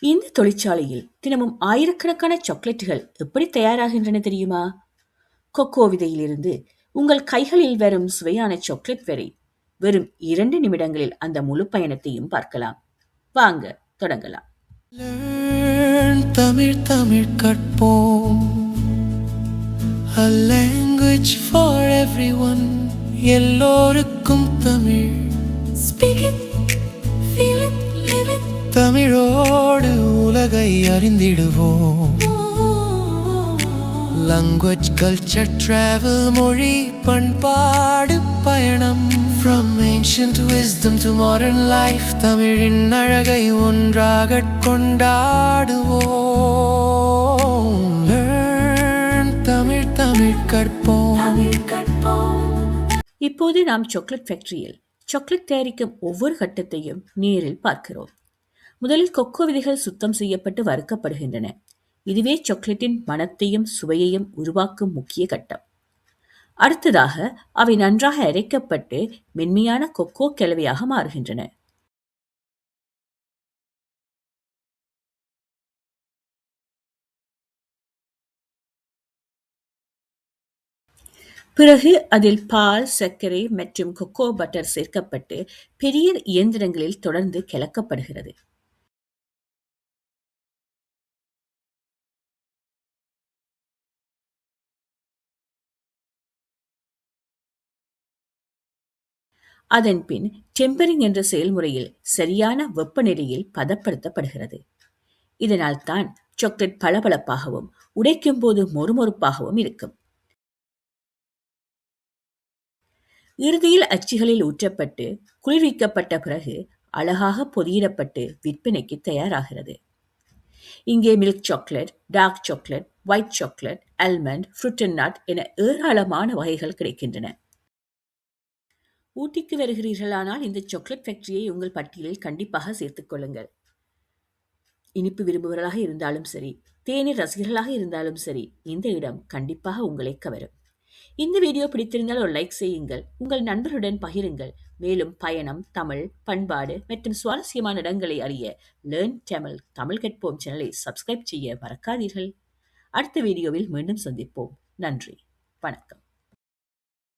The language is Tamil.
இந்த தொழிற்சாலையில் தினமும் ஆயிரக்கணக்கான சாக்லேட்டுகள் எப்படி தயாராகின்றன தெரியுமா? கொக்கோ விதையிலிருந்து உங்கள் கைகளில் வரும் சுவையான சாக்லேட் வரை வெறும் 2 நிமிடங்களில் அந்த முழு பயணத்தையும் பார்க்கலாம். வாங்க தொடங்கலாம். Learn தமிழ் தமிழ் கற்போம். A language for everyone. எல்லோருக்கும் Tamil. Speak it, feel it, live it. தமிழோடு உலகை அறிந்திடுவோம். Language, culture, travel, மொழி பண்பாடு பயணம். From ancient wisdom to modern life, தமிழின் அழகை ஒன்றாகக் கொண்டாடுவோம். Learn தமிழ் தமிழ் கற்போம். இப்போது நாம் சாக்லேட் ஃபேக்டரியில் சாக்லேட் தயாரிக்கும் ஒவ்வொரு கட்டத்தையும் நேரில் பார்க்கிறோம். முதலில் கொக்கோ விதைகள் சுத்தம் செய்யப்பட்டு வறுக்கப்படுகின்றன. இதுவே சாக்லேட்டின் மணத்தையும் சுவையையும் உருவாக்கும் முக்கிய கட்டம். அடுத்ததாக அவை நன்றாக அரைக்கப்பட்டு மென்மையான கொக்கோ கலவையாக மாறுகின்றன. பிறகு அதில் பால், சர்க்கரை மற்றும் கொக்கோ பட்டர் சேர்க்கப்பட்டு பெரிய இயந்திரங்களில் தொடர்ந்து கலக்கப்படுகிறது. அதன்பின் டெம்பரிங் என்ற செயல்முறையில் சரியான வெப்பநிலையில் பதப்படுத்தப்படுகிறது. இதனால் தான் சாக்லேட் பளபளப்பாகவும் உடைக்கும் போது மொறுமொறுப்பாகவும் இருக்கும். இறுதியில் அச்சுகளில் ஊற்றப்பட்டு குளிர்விக்கப்பட்ட பிறகு அழகாக பொதியிடப்பட்டு விற்பனைக்கு தயாராகிறது. இங்கே milk chocolate, dark chocolate, white chocolate, almond, fruit and nut என ஏராளமான வகைகள் கிடைக்கின்றன. ஊட்டிக்கு வருகிறீர்களானால் இந்த சாக்லேட் ஃபேக்டரியை உங்கள் பட்டியலில் கண்டிப்பாக சேர்த்துக் கொள்ளுங்கள். இனிப்பு விரும்புவர்களாக இருந்தாலும் சரி, தேநீர் ரசிகர்களாக இருந்தாலும் சரி, இந்த இடம் கண்டிப்பாக உங்களை கவரும். இந்த வீடியோ பிடித்திருந்தால் ஒரு லைக் செய்யுங்கள், உங்கள் நண்பர்களுடன் பகிருங்கள். மேலும் பயணம், தமிழ், பண்பாடு மற்றும் சுவாரஸ்யமான இடங்களை அறிய லேர்ன் தமிழ் தமிழ் கற்போம் சேனலை சப்ஸ்கிரைப் செய்ய மறக்காதீர்கள். அடுத்த வீடியோவில் மீண்டும் சந்திப்போம். நன்றி, வணக்கம்.